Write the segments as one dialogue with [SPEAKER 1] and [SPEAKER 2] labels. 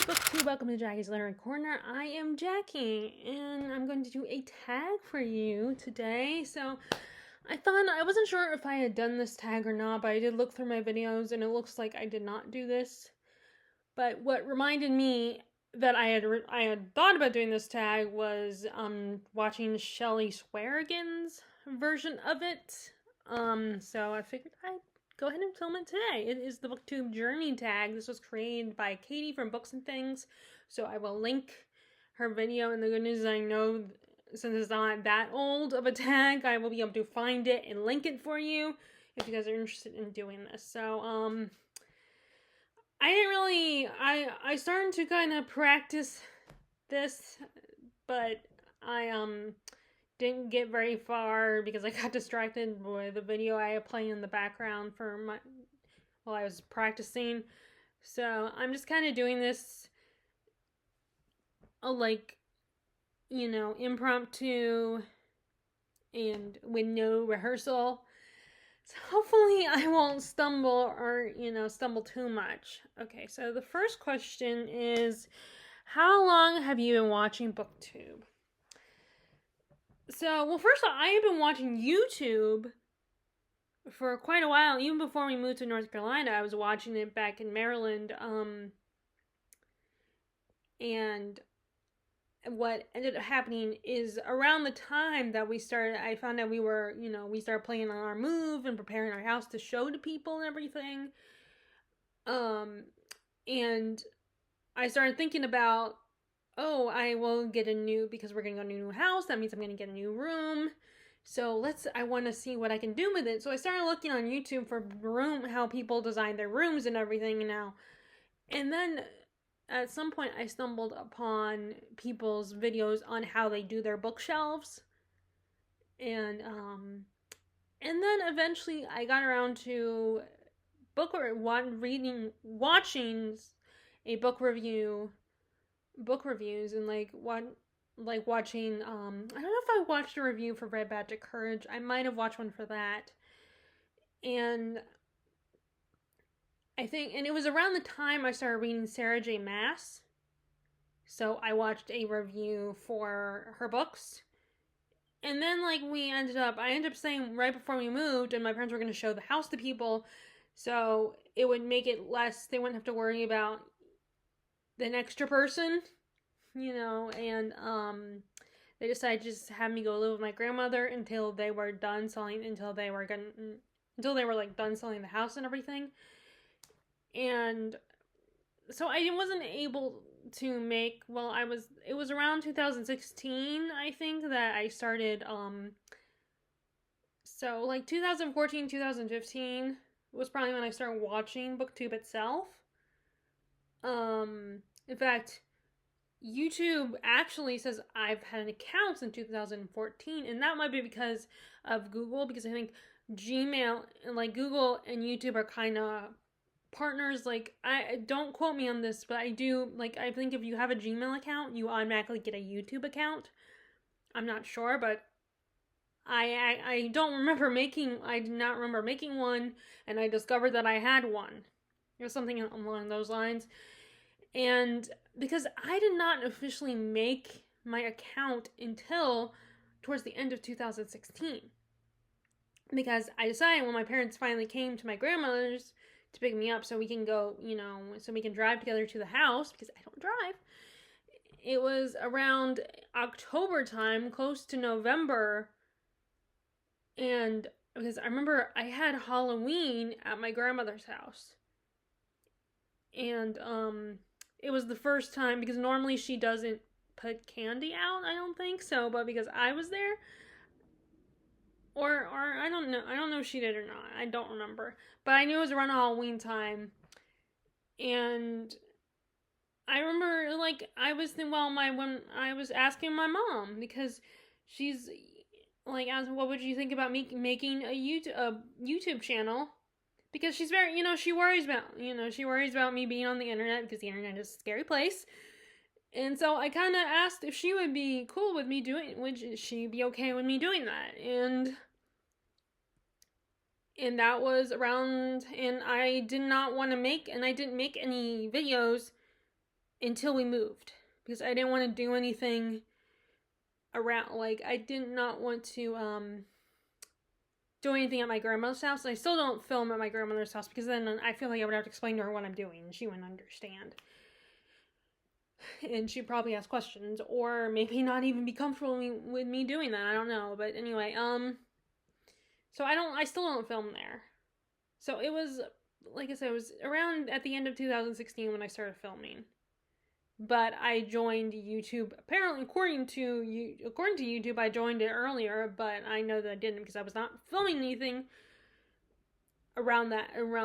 [SPEAKER 1] Booktube, welcome to Jackie's Literary Corner. I am Jackie, and I'm going to do a tag for you today. So, I wasn't sure if I had done this tag or not, but I did look through my videos, and it looks like I did not do this. But what reminded me that I had thought about doing this tag was watching Shelley Swearigan's version of it. So I figured I'd go ahead and film it today. It is the Booktube Journey Tag. This was created by Katie from Books and Things, so I will link her video. And the good news is I know, since it's not that old of a tag, I will be able to find it and link it for you if you guys are interested in doing this. So, I started to kind of practice this, but I didn't get very far because I got distracted by the video I had playing in the background while I was practicing. So I'm just kind of doing this impromptu and with no rehearsal. So hopefully I won't stumble too much. Okay, so the first question is, how long have you been watching Booktube? So, well, first of all, I have been watching YouTube for quite a while. Even before we moved to North Carolina, I was watching it back in Maryland. And what ended up happening is around the time that I found out we started planning on our move and preparing our house to show to people and everything. And I started thinking about, I will get because we're going to go to a new house. That means I'm going to get a new room. So I want to see what I can do with it. So I started looking on YouTube for how people design their rooms and everything now. And then at some point I stumbled upon people's videos on how they do their bookshelves. And then eventually I got around to watching a book reviews and watching I don't know if I watched a review for Red Badge of Courage. I might have watched one for that. And it was around the time I started reading Sarah J. Maas. So I watched a review for her books. And then I ended up saying right before we moved, and my parents were going to show the house to people, so it would make it less, they wouldn't have to worry about an extra person, and they decided to just have me go live with my grandmother until they were done selling the house and everything. And so I wasn't able to it was around 2016, I think, that I started, 2014, 2015 was probably when I started watching Booktube itself. In fact, YouTube actually says I've had an account since 2014, and that might be because of Google, because I think Gmail and Google and YouTube are kind of partners. I don't quote me on this, but I do, I think if you have a Gmail account, you automatically get a YouTube account. I'm not sure, but I did not remember making one, and I discovered that I had one. It was something along those lines. And because I did not officially make my account until towards the end of 2016. Because I decided when my parents finally came to my grandmother's to pick me up so we can go, so we can drive together to the house, because I don't drive. It was around October time, close to November. And because I remember I had Halloween at my grandmother's house. And, it was the first time, because normally she doesn't put candy out, I don't think so, but because I was there, or I don't know if she did or not, I don't remember, but I knew it was around Halloween time. And I remember, I was thinking, when I was asking my mom, because she's, asked, what would you think about me making a YouTube channel? Because she's very, she worries about me being on the internet, because the internet is a scary place. And so I kind of asked if she would be cool with me would she be okay with me doing that? And that was around, and I didn't make any videos until we moved, because I didn't want to do anything around, like, I did not want to do anything at my grandmother's house. I still don't film at my grandmother's house, because then I feel like I would have to explain to her what I'm doing, and she wouldn't understand. And she'd probably ask questions, or maybe not even be comfortable with me doing that. I don't know. But anyway, so I still don't film there. So it was, like I said, it was around at the end of 2016 when I started filming. But I joined YouTube. Apparently, according to YouTube, I joined it earlier, but I know that I didn't, because I was not filming anything around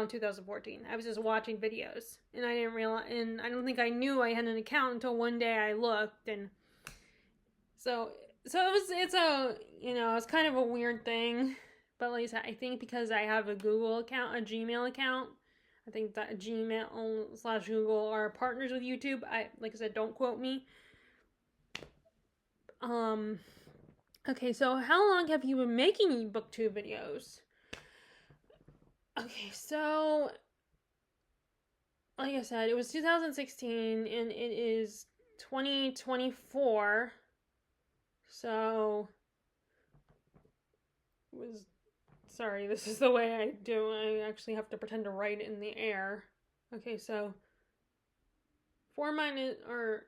[SPEAKER 1] 2014. I was just watching videos, and I didn't realize, and I don't think I knew I had an account until one day I looked, and so it's kind of a weird thing. But like I said, I think because I have a Google account, a Gmail account, I think that Gmail/Google are partners with YouTube. Like I said, don't quote me. Okay, so how long have you been making Booktube videos? Okay, so like I said, it was 2016 and it is 2024. So it was, sorry, this is the way I do. I actually have to pretend to write it in the air. Okay, so 4 minus, or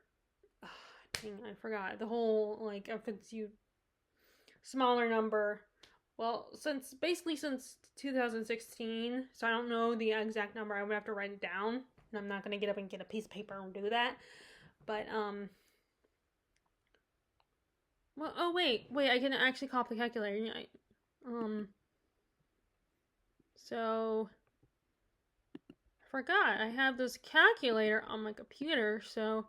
[SPEAKER 1] dang, I forgot the whole, like, if it's smaller number. Well, since 2016, so I don't know the exact number. I would have to write it down, and I'm not gonna get up and get a piece of paper and do that. But well, oh wait, I can actually call up the calculator. So I forgot I have this calculator on my computer. So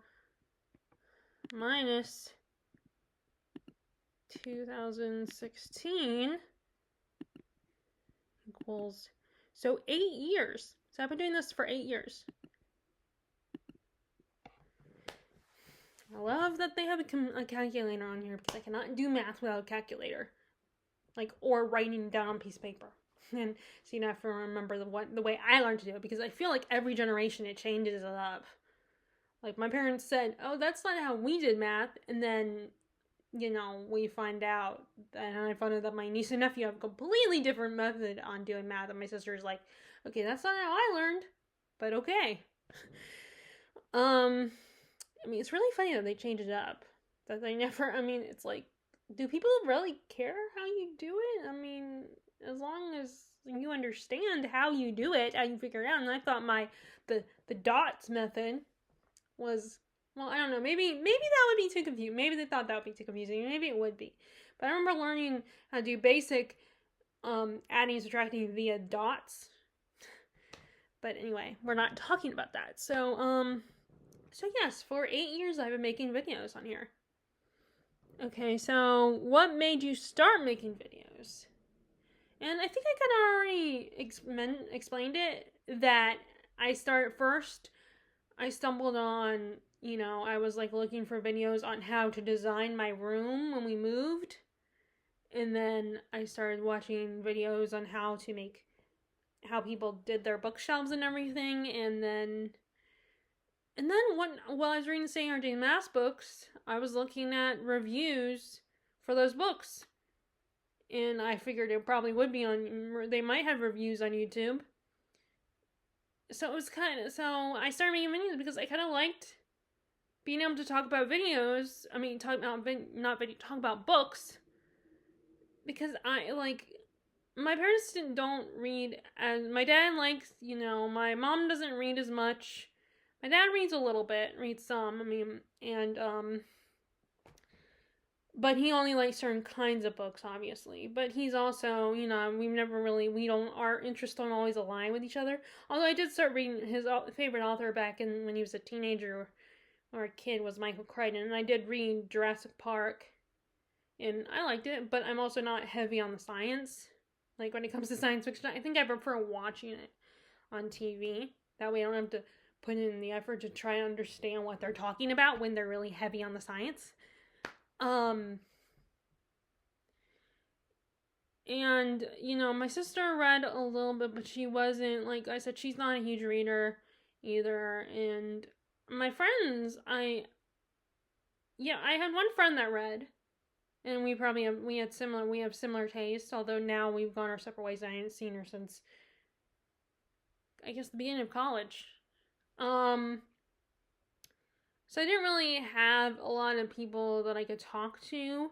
[SPEAKER 1] minus 2016 equals, so 8 years. So I've been doing this for 8 years. I love that they have a calculator on here, because I cannot do math without a calculator, like, or writing down on a piece of paper. And so you have to remember the way I learned to do it, because I feel like every generation it changes it up. Like, my parents said, "Oh, that's not how we did math," and then, we find out, and I found out that my niece and nephew have a completely different method on doing math, and my sister's like, "Okay, that's not how I learned, but okay." I mean, it's really funny that they change it up. That they never, it's like, do people really care how you do it? I mean, as long as you understand how you do it, how you figure it out. And I thought the dots method was, well, I don't know, maybe that would be too confusing. Maybe they thought that would be too confusing. Maybe it would be. But I remember learning how to do basic adding and subtracting via dots. But anyway, we're not talking about that. So yes, for 8 years I've been making videos on here. Okay, so what made you start making videos? And I think I kind of already explained it, that I stumbled on, I was like looking for videos on how to design my room when we moved. And then I started watching videos on how people did their bookshelves and everything. And then while I was reading St. R.J. Maas books, I was looking at reviews for those books. And I figured it probably would be they might have reviews on YouTube. So it was so I started making videos because I kind of liked being able to talk about videos. Talk about books. Because my parents don't read, and my dad likes, my mom doesn't read as much. My dad reads a little bit, reads some, but he only likes certain kinds of books, obviously. But he's also, our interests don't always align with each other. Although I did start reading his favorite author back when he was a teenager or a kid, was Michael Crichton. And I did read Jurassic Park, and I liked it, but I'm also not heavy on the science. Like, when it comes to science fiction, I think I prefer watching it on TV. That way I don't have to put in the effort to try to understand what they're talking about when they're really heavy on the science. And, my sister read a little bit, but she wasn't, like I said, she's not a huge reader either. And my friends, I had one friend that read, and we have similar tastes. Although now we've gone our separate ways. I hadn't seen her since, I guess, the beginning of college. So I didn't really have a lot of people that I could talk to.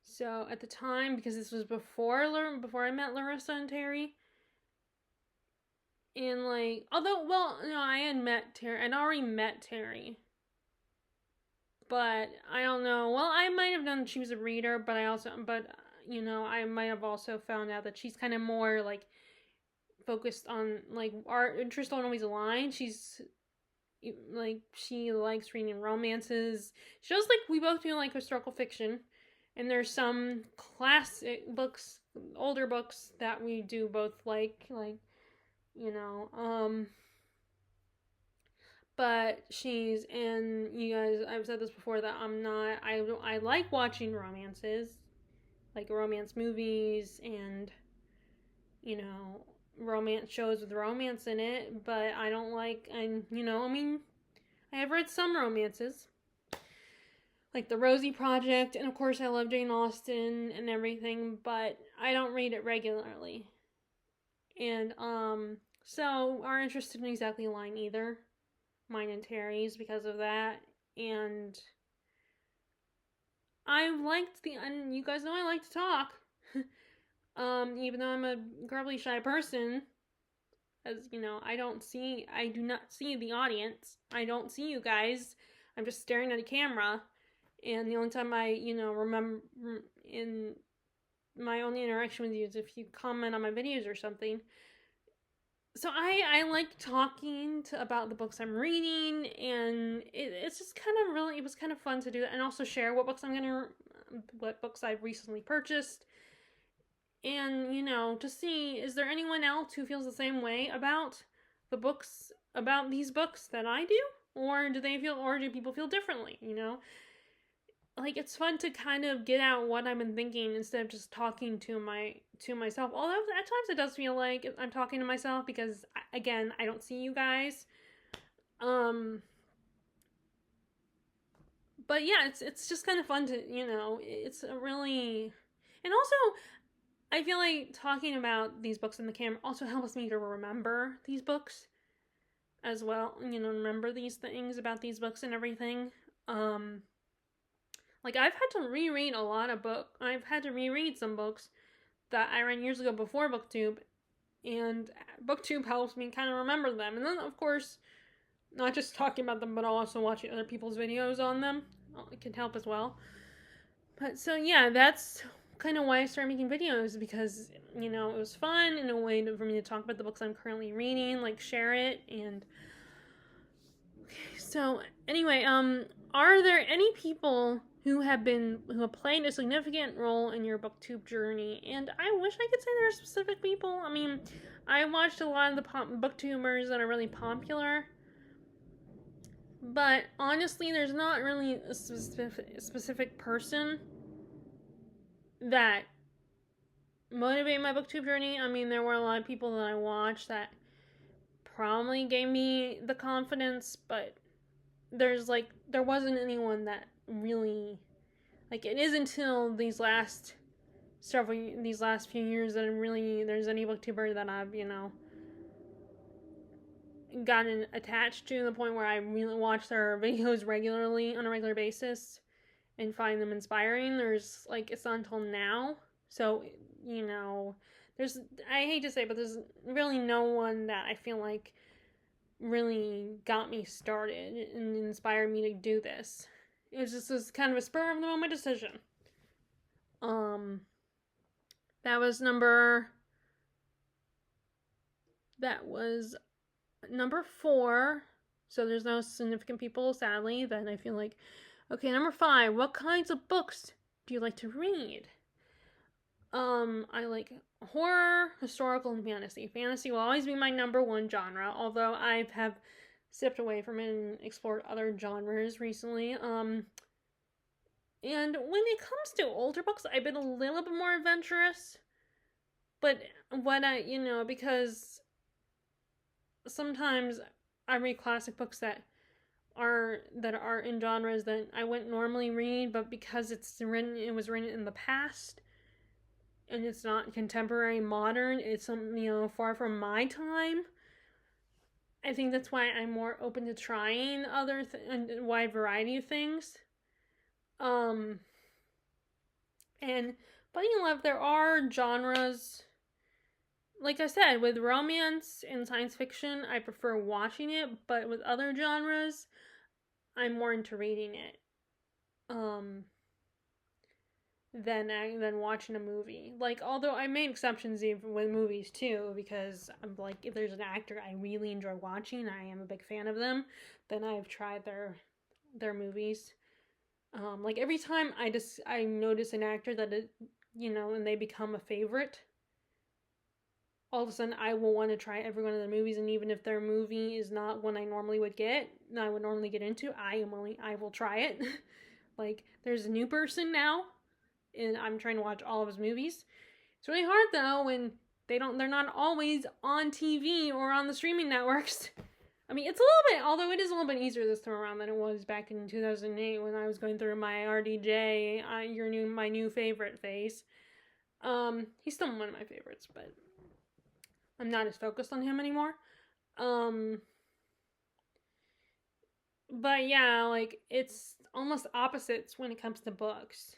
[SPEAKER 1] So at the time, because this was before I met Larissa and Terry, and I had met Terry. I'd already met Terry, but I don't know. Well, I might have known that she was a reader, but I might have also found out that she's kind of more like focused on like our interests don't always align. She likes reading romances. She does like we both do like historical fiction, and there's some classic books, older books that we do both like you know. But you guys, I've said this before that I like watching romances, like romance movies and romance shows with romance in it, but I don't like, I have read some romances, like The Rosie Project, and of course I love Jane Austen and everything, but I don't read it regularly. And, so our interests didn't exactly align either, mine and Terry's, because of that, and and you guys know I like to talk, even though I'm a incredibly shy person, as I do not see the audience. I don't see you guys. I'm just staring at a camera, and the only time I, remember in my only interaction with you is if you comment on my videos or something. So I like talking about the books I'm reading, and it's just it was kind of fun to do that, and also share what books I've recently purchased. And, to see, is there anyone else who feels the same way about these books that I do? Or do people feel differently, Like, it's fun to kind of get out what I've been thinking instead of just talking to myself. Although, at times it does feel like I'm talking to myself because, again, I don't see you guys. But yeah, it's just kind of fun to, it's a really... And also, I feel like talking about these books in the camera also helps me to remember these books as well. Remember these things about these books and everything. Like, I've had to reread a lot of books. I've had to reread some books that I read years ago before Booktube, and Booktube helps me kind of remember them. And then, of course, not just talking about them, but also watching other people's videos on them. It can help as well. But, so, yeah, that's kind of why I started making videos, because, it was fun in a way for me to talk about the books I'm currently reading, like, share it, and... So, anyway, are there any people who have played a significant role in your booktube journey? And I wish I could say there are specific people. I mean, I watched a lot of the booktubers that are really popular, but honestly, there's not really a specific person that motivated my booktube journey. I mean, there were a lot of people that I watched that probably gave me the confidence, but there wasn't anyone that really, like, it is until these last few years that there's any booktuber that I've, gotten attached to the point where I really watch their videos regularly on a regular basis and find them inspiring. It's not until now. So, I hate to say it, but there's really no one that I feel like really got me started and inspired me to do this. It was just kind of a spur of the moment decision. That was number 4. So there's no significant people, sadly. Then I feel like, okay, number 5. What kinds of books do you like to read? I like horror, historical, and fantasy. Fantasy will always be my number 1 genre, although I have stepped away from it and explored other genres recently. And when it comes to older books, I've been a little bit more adventurous. But because sometimes I read classic books that are in genres that I wouldn't normally read, but because it was written in the past and it's not contemporary modern, it's far from my time. I think that's why I'm more open to trying a wide variety of things. Um, and Buddy in Love, there are genres. Like I said, with romance and science fiction, I prefer watching it, but with other genres, I'm more into reading it. Um, than watching a movie. Like, although I made exceptions even with movies too, because I'm like, if there's an actor I really enjoy watching, I am a big fan of them, then I've tried their movies. Like every time I notice an actor that and they become a favorite, all of a sudden I will want to try every one of their movies, and even if their movie is not one I normally would get into, I will try it. Like there's a new person now, and I'm trying to watch all of his movies. It's really hard though when they're not always on TV or on the streaming networks. I mean, it's a little bit, although it is a little bit easier this time around than it was back in 2008 when I was going through my RDJ, my new favorite phase. He's still one of my favorites, but I'm not as focused on him anymore. But yeah, like it's almost opposites when it comes to books.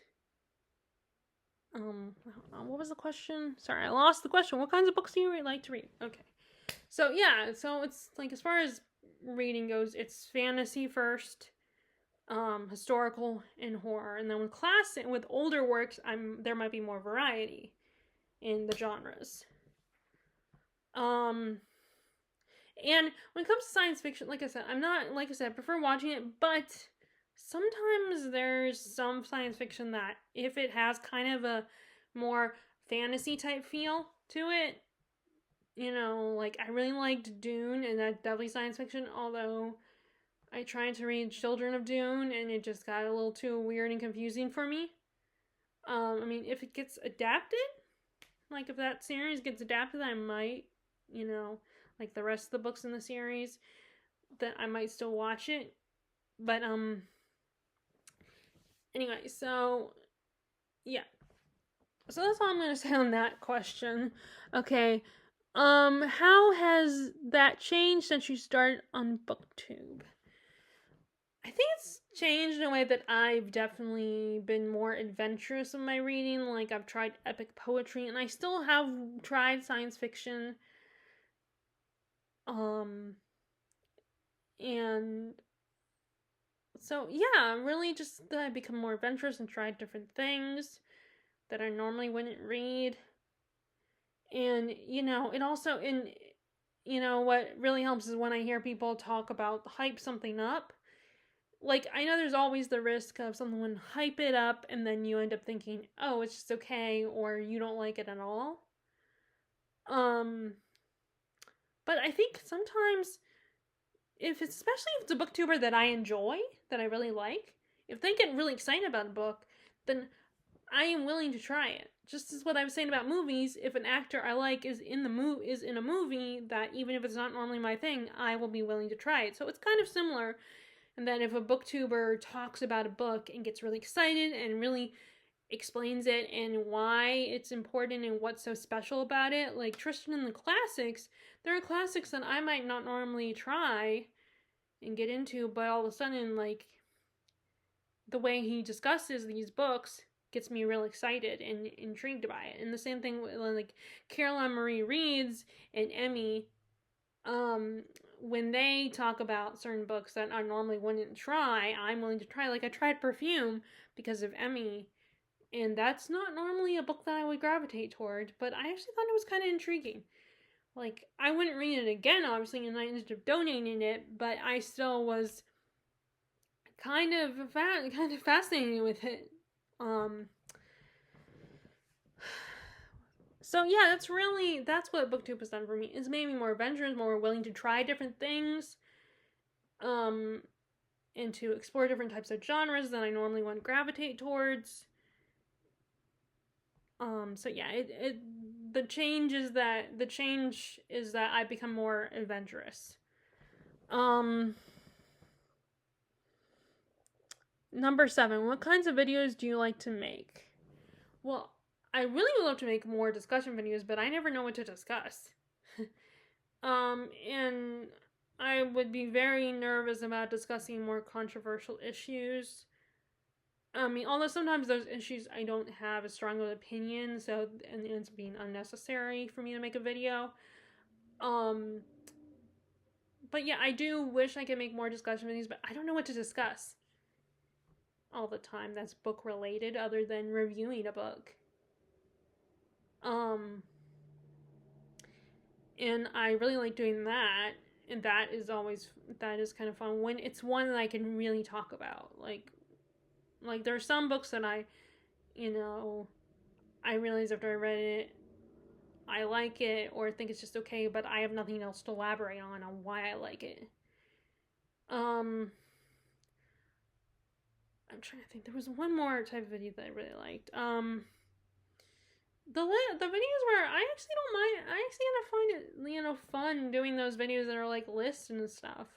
[SPEAKER 1] What was the question? Sorry, I lost the question. What kinds of books do you like to read? Okay. So yeah, so it's like as far as reading goes, it's fantasy first, historical, and horror. And then with older works, there might be more variety in the genres. And when it comes to science fiction, like I prefer watching it, but sometimes there's some science fiction that if it has kind of a more fantasy type feel to it, like I really liked Dune, and that's definitely science fiction, although I tried to read Children of Dune and it just got a little too weird and confusing for me. I mean, if it gets adapted, like if that series gets adapted, I might, like the rest of the books in the series, that I might still watch it. But anyway, so yeah. So that's all I'm gonna say on that question. Okay. How has that changed since you started on Booktube? I think it's changed in a way that I've definitely been more adventurous in my reading. Like I've tried epic poetry, and I still have tried science fiction. And so yeah, really just that I become more adventurous and tried different things that I normally wouldn't read. And it also what really helps is when I hear people talk about hype something up. Like I know there's always the risk of someone hype it up and then you end up thinking, "Oh, it's just okay," or you don't like it at all. But I think sometimes especially if it's a booktuber that I enjoy, that I really like, if they get really excited about a book, then I am willing to try it. Just as what I was saying about movies, if an actor I like is in a movie, that even if it's not normally my thing, I will be willing to try it. So it's kind of similar. And then if a booktuber talks about a book and gets really excited and really explains it and why it's important and what's so special about it, like Tristan and the Classics, there are classics that I might not normally try and get into, but all of a sudden, like, the way he discusses these books gets me real excited and intrigued by it. And the same thing with like Caroline Marie Reeds and Emmy, when they talk about certain books that I normally wouldn't try, I'm willing to try. Like I tried Perfume because of Emmy, and that's not normally a book that I would gravitate toward, but I actually thought it was kind of intriguing. Like I wouldn't read it again, obviously, and I ended up donating it, but I still was kind of fascinated with it. So yeah, that's what Booktube has done for me. It's made me more adventurous, more willing to try different things, and to explore different types of genres that I normally wouldn't gravitate towards. So yeah, the change is that I become more adventurous. Number 7, what kinds of videos do you like to make? Well, I really would love to make more discussion videos, but I never know what to discuss. And I would be very nervous about discussing more controversial issues. I mean, although sometimes those issues I don't have a strong opinion, so and it ends up being unnecessary for me to make a video. But yeah, I do wish I could make more discussion videos, but I don't know what to discuss all the time that's book related other than reviewing a book. And I really like doing that, and that is kind of fun when it's one that I can really talk about. Like there are some books that I realize after I read it I like it or think it's just okay, but I have nothing else to elaborate on why I like it. I'm trying to think. There was one more type of video that I really liked. The videos where I actually don't mind. I actually kind of find it fun doing those videos that are like lists and stuff,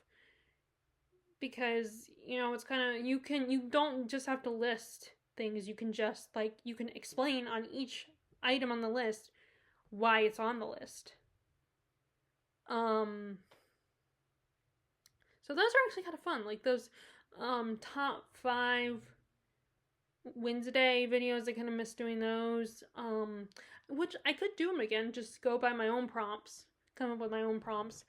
[SPEAKER 1] because it's kind of you don't just have to list things. You can just you can explain on each item on the list why it's on the list. So those are actually kind of fun. Like those top 5 Wednesday videos, I kind of miss doing those. Which I could do them again, just go by my own prompts, come up with my own prompts.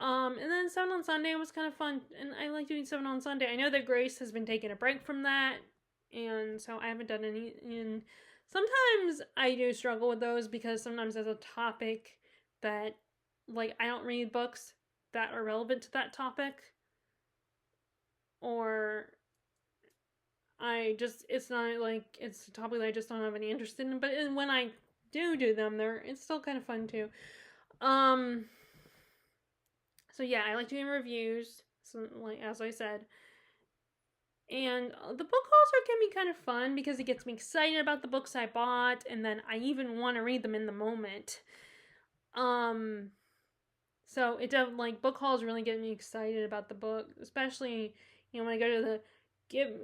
[SPEAKER 1] And then 7 on Sunday was kind of fun, and I like doing 7 on Sunday. I know that Grace has been taking a break from that, and so I haven't done any. And sometimes I do struggle with those because sometimes there's a topic that, I don't read books that are relevant to that topic, or it's not it's a topic that I just don't have any interest in. But when I do them, it's still kind of fun too. So yeah, I like doing reviews, so as I said. And the book hauls can be kind of fun because it gets me excited about the books I bought, and then I even want to read them in the moment. So it does, book hauls really get me excited about the book, especially when I go to the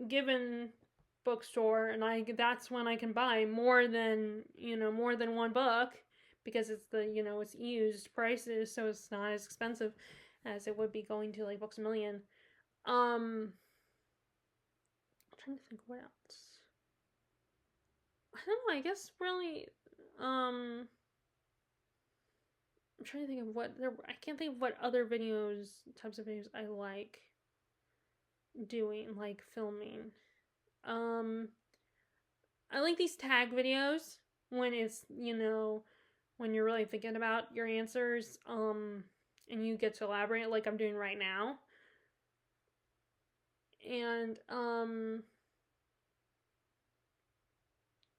[SPEAKER 1] Given bookstore, and that's when I can buy more than one book, because it's it's used prices, so it's not as expensive as it would be going to Books A Million. I'm trying to think what else. I don't know, I guess really I'm trying to think of I can't think of what other types of videos I like doing, filming. I like these tag videos when it's, when you're really thinking about your answers, and you get to elaborate like I'm doing right now. And,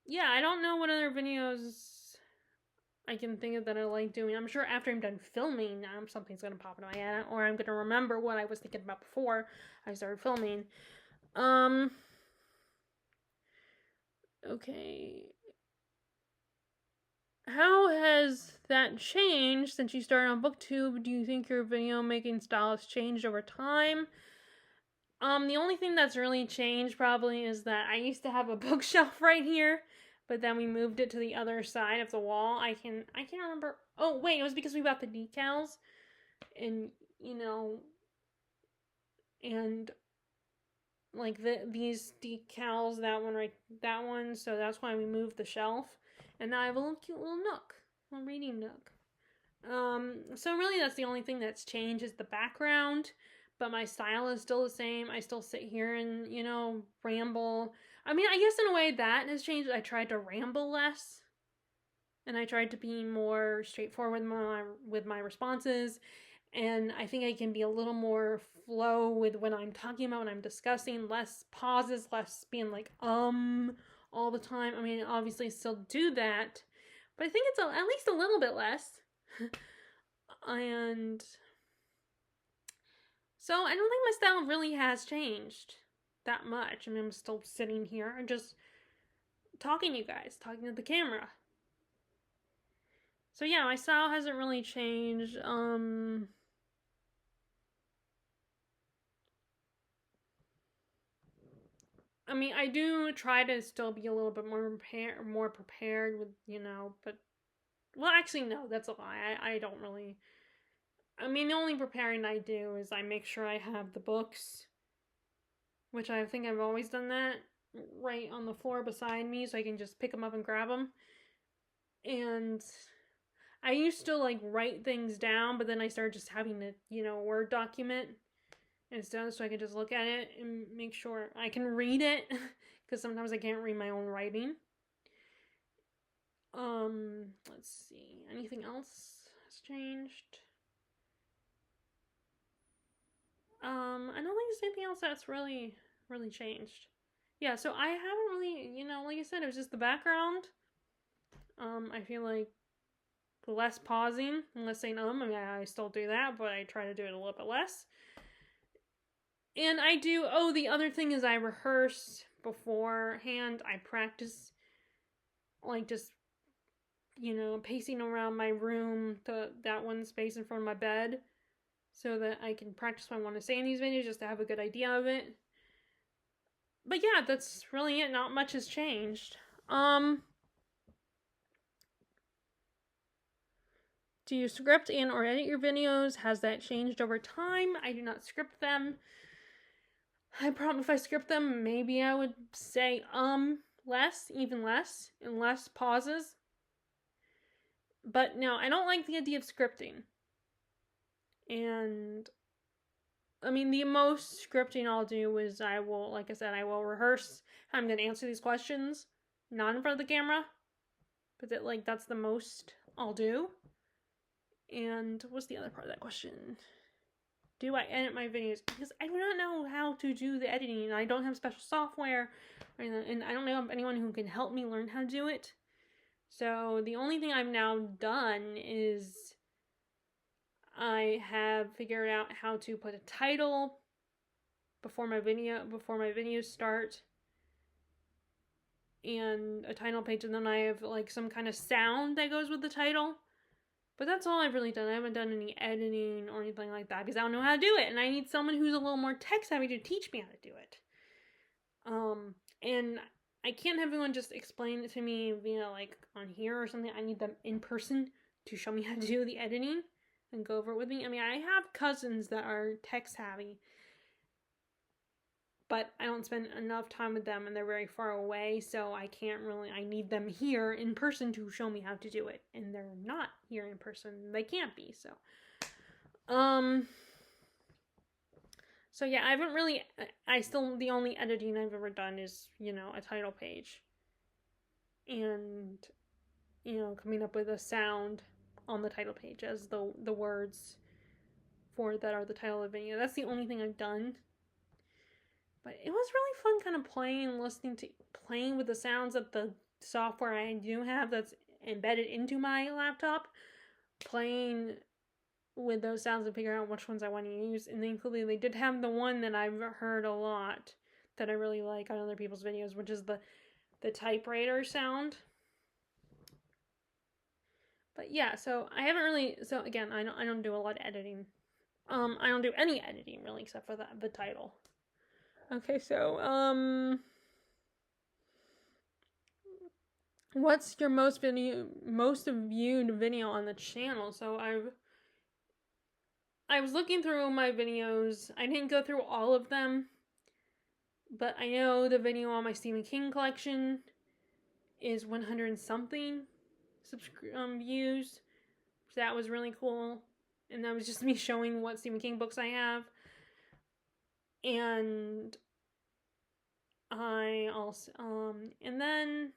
[SPEAKER 1] yeah, I don't know what other videos I can think of that I like doing. I'm sure after I'm done filming, something's going to pop into my head, or I'm going to remember what I was thinking about before I started filming. Okay. How has that changed since you started on Booktube? Do you think your video making style has changed over time? The only thing that's really changed probably is that I used to have a bookshelf right here, but then we moved it to the other side of the wall. I can't remember. Oh wait, it was because we bought the decals, and and these decals, that one. So that's why we moved the shelf, and now I have a little cute little nook, a reading nook. So really that's the only thing that's changed is the background, but my style is still the same. I still sit here and, ramble. I mean, I guess in a way that has changed. I tried to ramble less, and I tried to be more straightforward with my responses, and I think I can be a little more flow with when I'm talking about, when I'm discussing, less pauses, less being all the time. I mean, obviously still do that, but I think it's at least a little bit less. And so I don't think my style really has changed that much. I mean, I'm still sitting here and just talking to you guys, talking to the camera. So yeah, my style hasn't really changed. I mean, I do try to still be a little bit more prepared with, but well, actually, no, that's a lie. I don't really. I mean, the only preparing I do is I make sure I have the books, which I think I've always done that, right on the floor beside me, so I can just pick them up and grab them. And I used to like write things down, but then I started just having to, Word document instead, so I can just look at it and make sure I can read it, because sometimes I can't read my own writing. Let's see. Anything else has changed? I don't think there's anything else that's really changed. Yeah, so I haven't really, like I said, it was just the background. I feel like less pausing and less saying I mean, I still do that, but I try to do it a little bit less. And I do, the other thing is I rehearse beforehand. I practice, like, just, pacing around my room to that one space in front of my bed, so that I can practice what I want to say in these videos, just to have a good idea of it. But yeah, that's really it. Not much has changed. Do you script and or edit your videos? Has that changed over time? I do not script them. I probably, if I script them, maybe I would say less, even less, and less pauses. But no, I don't like the idea of scripting. And I mean, the most scripting I'll do is I will, like I said, I will rehearse how I'm going to answer these questions, not in front of the camera, but that's the most I'll do. And what's the other part of that question? Do I edit my videos? Because I do not know how to do the editing. I don't have special software, and I don't know of anyone who can help me learn how to do it. So the only thing I've now done is I have figured out how to put a title before my videos start, and a title page, and then I have like some kind of sound that goes with the title. But that's all I've really done. I haven't done any editing or anything like that, because I don't know how to do it, and I need someone who's a little more tech savvy to teach me how to do it. And I can't have everyone just explain it to me via like on here or something. I need them in person to show me how to do the editing and go over it with me. I mean, I have cousins that are tech savvy, but I don't spend enough time with them, and they're very far away, so I need them here in person to show me how to do it, and they're not here in person. They can't be, so. So yeah, the only editing I've ever done is, a title page. And, coming up with a sound on the title page as the words for that are the title of the video. That's the only thing I've done. But it was really fun kind of playing with the sounds of the software I do have that's embedded into my laptop. Playing with those sounds and figure out which ones I want to use. And thankfully they did have the one that I've heard a lot that I really like on other people's videos, which is the typewriter sound. But yeah, so I haven't really, so again, I don't do a lot of editing. I don't do any editing really, except for the title. Okay, so what's your most viewed video on the channel? So I was looking through my videos. I didn't go through all of them, but I know the video on my Stephen King collection is 100 and something views. So that was really cool. And that was just me showing what Stephen King books I have. And I also, and then,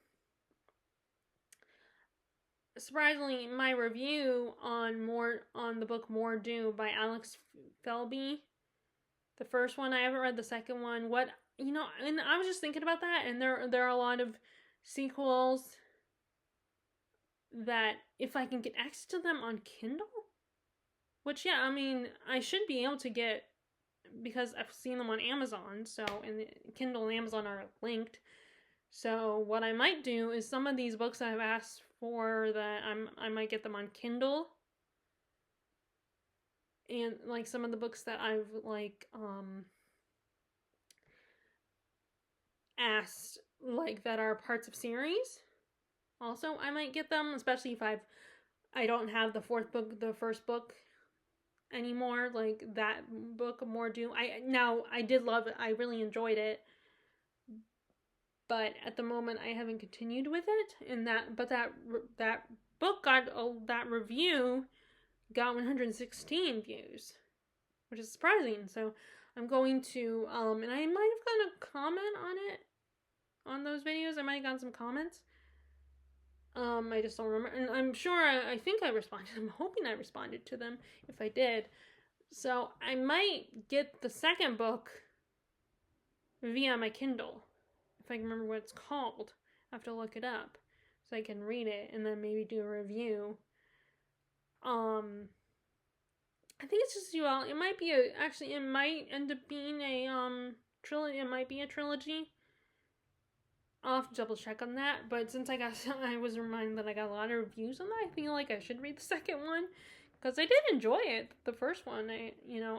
[SPEAKER 1] surprisingly, my review on the book More Doom by Alex Felby, the first one, I haven't read the second one. And I was just thinking about that, and there are a lot of sequels that if I can get access to them on Kindle, which, yeah, I mean, I should be able to get, because I've seen them on Amazon, and Kindle and Amazon are linked. So what I might do is some of these books I've asked before that I might get them on Kindle. And like some of the books that I've like asked like that are parts of series, also I might get them, especially if I don't have the first book anymore, like that book More Doom. I did love it. I really enjoyed it. But at the moment I haven't continued with it, and that book got that review got 116 views, which is surprising. So I'm going to and I might have gotten a comment on it on those videos. I might have gotten some comments. I just don't remember, and I'm sure I think I responded. I'm hoping I responded to them if I did. So I might get the second book via my Kindle if I can remember what it's called. I have to look it up so I can read it and then maybe do a review. I think it's just well, it might be it might end up being a trilogy. It might be a trilogy. I'll have to double check on that. But since I was reminded that I got a lot of reviews on that, I feel like I should read the second one because I did enjoy it. The first one, I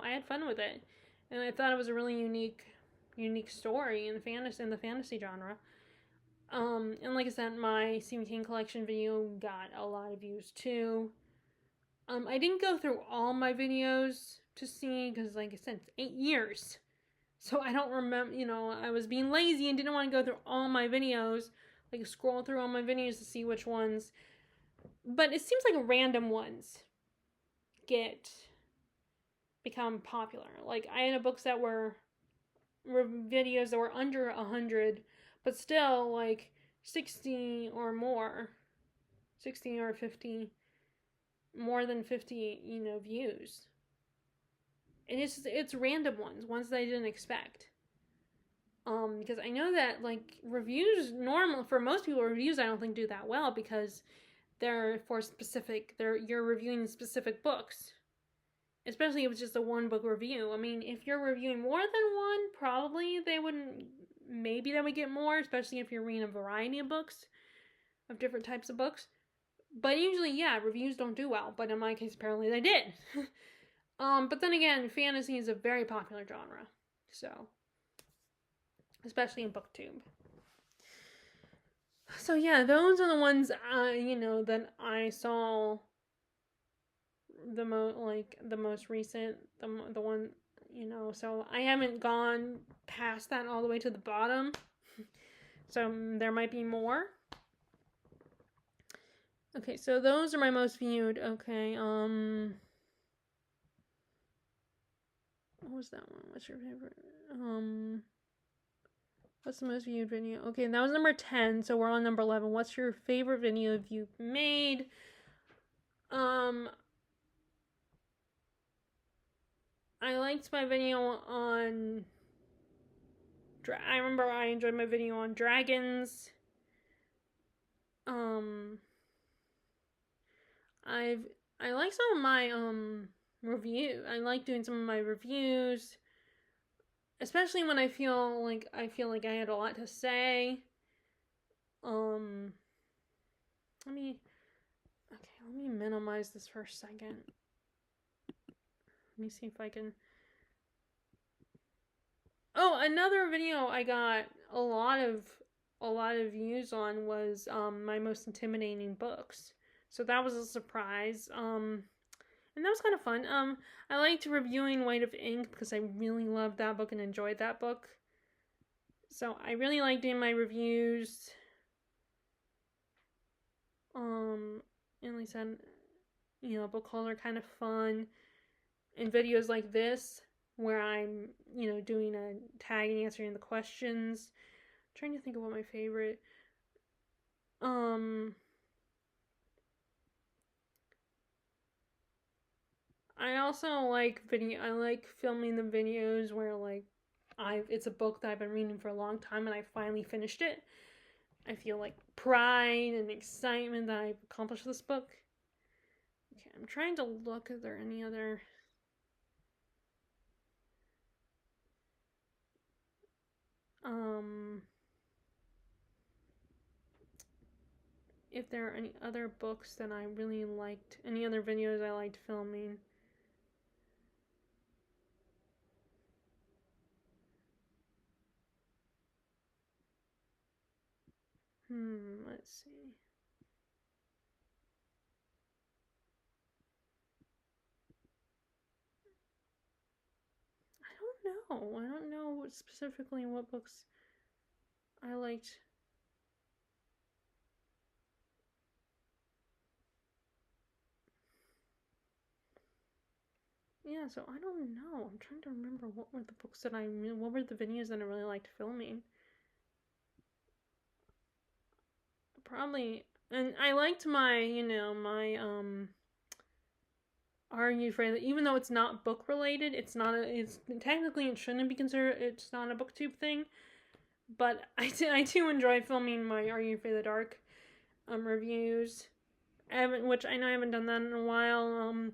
[SPEAKER 1] had fun with it, and I thought it was a really unique story in the fantasy genre. And like I said, my Stephen King collection video got a lot of views too. I didn't go through all my videos to see because, like I said, it's 8 years. So I don't remember, I was being lazy and didn't want to go through all my videos, like scroll through all my videos to see which ones. But it seems like random ones become popular. Like I had books that were videos that were under 100, but still like 60 or more, 60 or 50, more than 50, views. And it's random ones that I didn't expect. Because I know that like reviews for most people, reviews I don't think do that well because they're for specific. You're reviewing specific books, especially if it's just a one book review. I mean, if you're reviewing more than one, probably they wouldn't. Maybe they would get more, especially if you're reading a variety of books, of different types of books. But usually, yeah, reviews don't do well. But in my case, apparently they did. But then again, fantasy is a very popular genre, so especially in Booktube. So yeah, those are the ones that I saw the most recent, the one, so I haven't gone past that all the way to the bottom. So there might be more. Okay, so those are my most viewed. Okay, what was that one? What's your favorite? What's the most viewed video? Okay, that was number 10, so we're on number 11. What's your favorite video you've made? I liked my video on... I remember I enjoyed my video on dragons. I like some of my, review. I like doing some of my reviews. Especially when I feel like I had a lot to say. Let me minimize this for a second. Let me see if I can. Oh, another video I got a lot of views on was my most intimidating books. So that was a surprise. And that was kind of fun. I liked reviewing White of Ink because I really loved that book and enjoyed that book. So I really liked doing my reviews. And like I said, book hauls are kind of fun. And videos like this, where I'm, doing a tag and answering the questions. I'm trying to think of what my favorite. I also like I like filming the videos where like it's a book that I've been reading for a long time and I finally finished it. I feel like pride and excitement that I've accomplished this book. Okay, I'm trying to look. Is there any other? if there are any other books that I really liked, any other videos I liked filming. Let's see. I don't know specifically what books I liked. Yeah, so I don't know. I'm trying to remember what were the books that what were the videos that I really liked filming. Probably, and I liked my, my Are You Afraid That, even though it's not book related, it's technically it shouldn't be considered, it's not a booktube thing, but I do enjoy filming my Are You Afraid of the Dark reviews, which I know I haven't done that in a while. I'm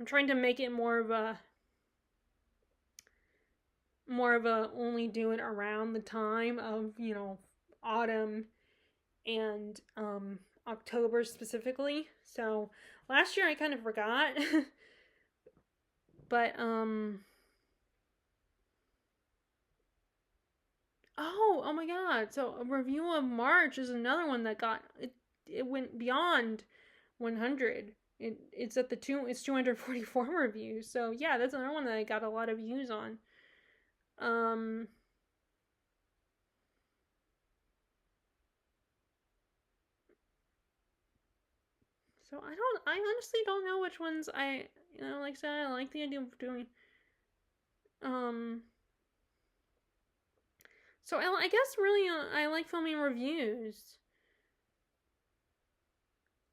[SPEAKER 1] trying to make it more of a only do it around the time of, autumn and October specifically. So last year I kind of forgot. But oh my god. So a review of March is another one that it went beyond 100. It's at it's 244 reviews. So yeah, that's another one that I got a lot of views on. So I honestly don't know which ones like I said, I like the idea of doing. So I guess really I like filming reviews.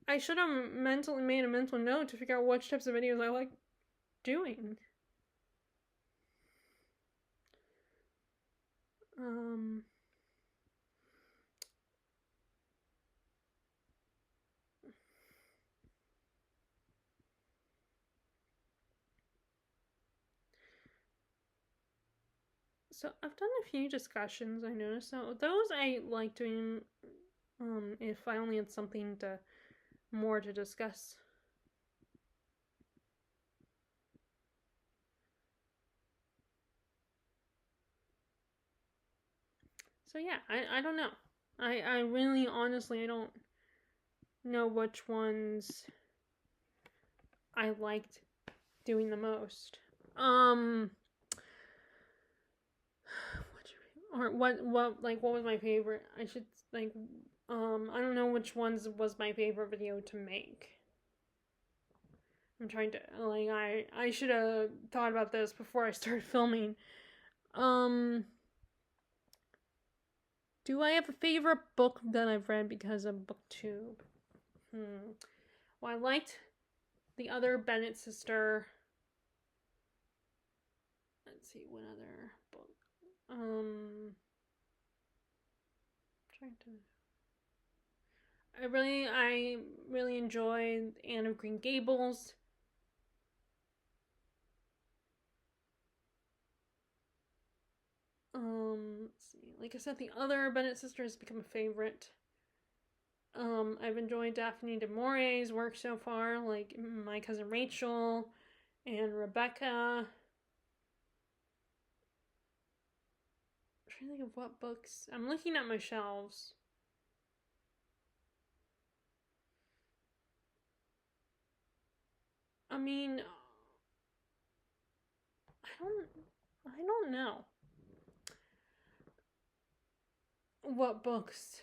[SPEAKER 1] I should have made a mental note to figure out which types of videos I like doing. So I've done a few discussions, I noticed. So those I like doing if I only had something more to discuss. So yeah, I don't know. I really honestly I don't know which ones I liked doing the most. Or what was my favorite? I should I don't know which ones was my favorite video to make. I'm trying to I should have thought about this before I started filming. Do I have a favorite book that I've read because of Booktube? Well, I liked the other Bennett sister. Let's see, what other book? Trying to. I really enjoyed Anne of Green Gables. Let's see. Like I said, the other Bennett sister has become a favorite. I've enjoyed Daphne du Maurier's work so far, like My Cousin Rachel and Rebecca. I'm trying to think of what books. I'm looking at my shelves. I mean, I don't know what books.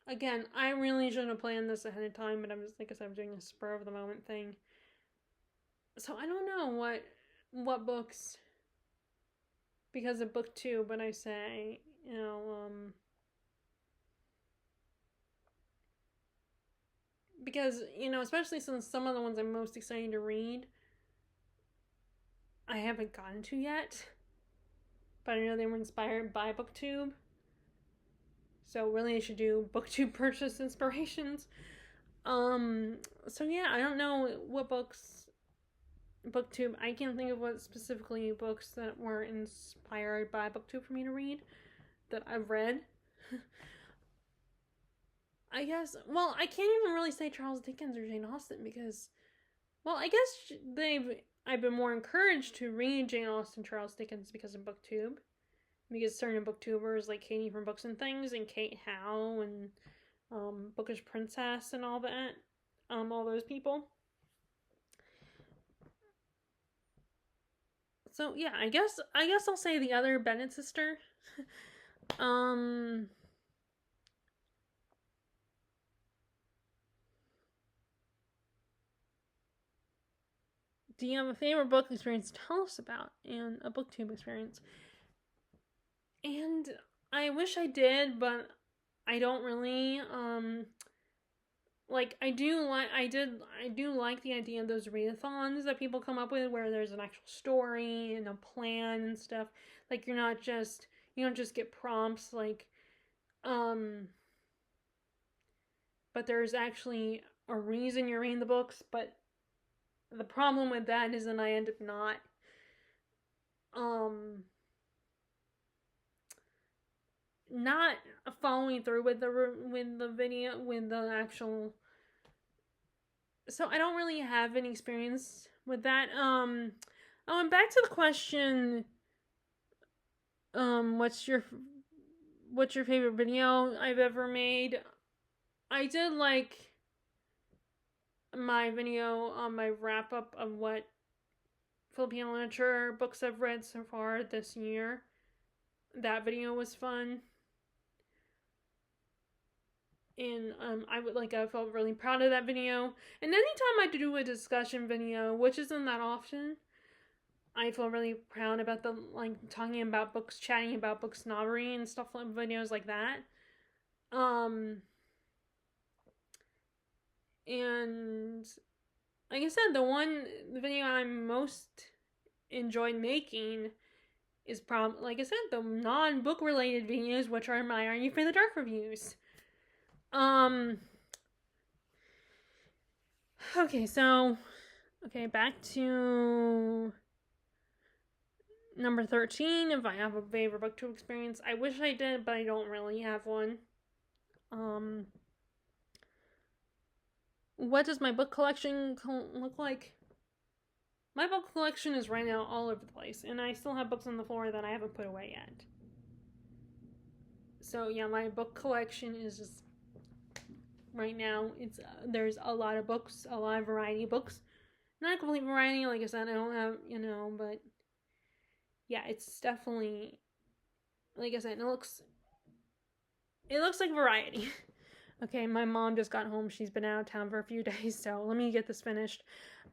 [SPEAKER 1] Again, I really shouldn't have planned this ahead of time, but I'm just, like I said, I'm doing a spur of the moment thing. So I don't know what books, because of Booktube, but I say, because, especially since some of the ones I'm most excited to read, I haven't gotten to yet, but I know they were inspired by Booktube. So really I should do Booktube purchase inspirations. So yeah, I don't know what books Booktube, I can't think of what specifically books that were inspired by Booktube for me to read that I've read. I guess, well, I can't even really say Charles Dickens or Jane Austen because, well, I guess I've been more encouraged to read Jane Austen, Charles Dickens because of BookTube. Because certain booktubers like Katie from Books and Things and Kate Howe and Bookish Princess and all that, all those people. So yeah, I guess I'll say the other Bennett sister. um do you have a favorite book experience to tell us about and a booktube experience? And I wish I did, but I don't really. Like I do like the idea of those readathons that people come up with where there's an actual story and a plan and stuff. Like you don't just get prompts like but there's actually a reason you're reading the books, but the problem with that is that I end up um not following through with the actual, so I don't really have any experience with that. And back to the question, what's your favorite video I've ever made? I did like my video on my wrap up of what Filipino literature books I've read so far this year. That video was fun. And I felt really proud of that video. And anytime I do a discussion video, which isn't that often, I feel really proud about the talking about books, chatting about book snobbery and stuff like videos like that. And like I said, the video I'm most enjoyed making is probably, like I said, the non-book related videos, which are my Are You Afraid of the Dark reviews. Okay, back to number 13. If I have a favorite booktube experience, I wish I did, but I don't really have one. What does my book collection look like? My book collection is right now all over the place, and I still have books on the floor that I haven't put away yet. So yeah, my book collection is just right now. It's there's a lot of books, a lot of variety of books. Not a complete variety, like I said, I don't have, but yeah, it's definitely, like I said, it looks like variety. Okay, my mom just got home. She's been out of town for a few days, so let me get this finished.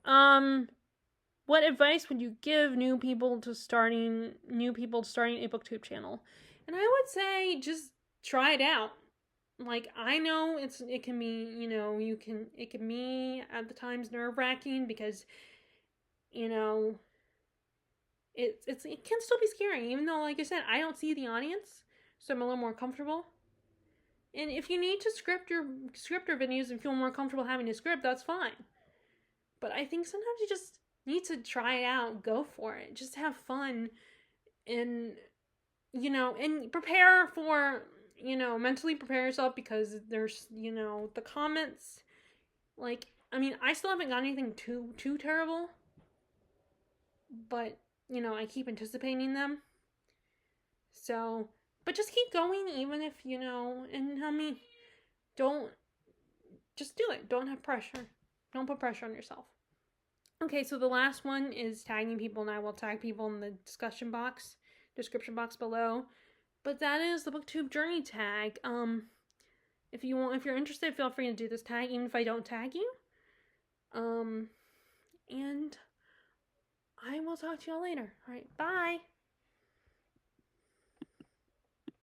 [SPEAKER 1] What advice would you give new people starting a booktube channel? And I would say just try it out. Like, I know it can be, it can be at the times nerve-wracking because, it can still be scary, even though, like I said, I don't see the audience, so I'm a little more comfortable. And if you need to script your videos and feel more comfortable having a script, that's fine. But I think sometimes you just need to try it out, go for it, just have fun, and and prepare for, mentally prepare yourself, because there's, the comments, like, I mean, I still haven't got anything too terrible, but I keep anticipating them. So, but just keep going, even if, and I mean, just do it. Don't have pressure. Don't put pressure on yourself. Okay, so the last one is tagging people, and I will tag people in the description box below. But that is the Booktube Journey Tag. If you're interested, feel free to do this tag, even if I don't tag you. And I will talk to y'all later. All right, bye.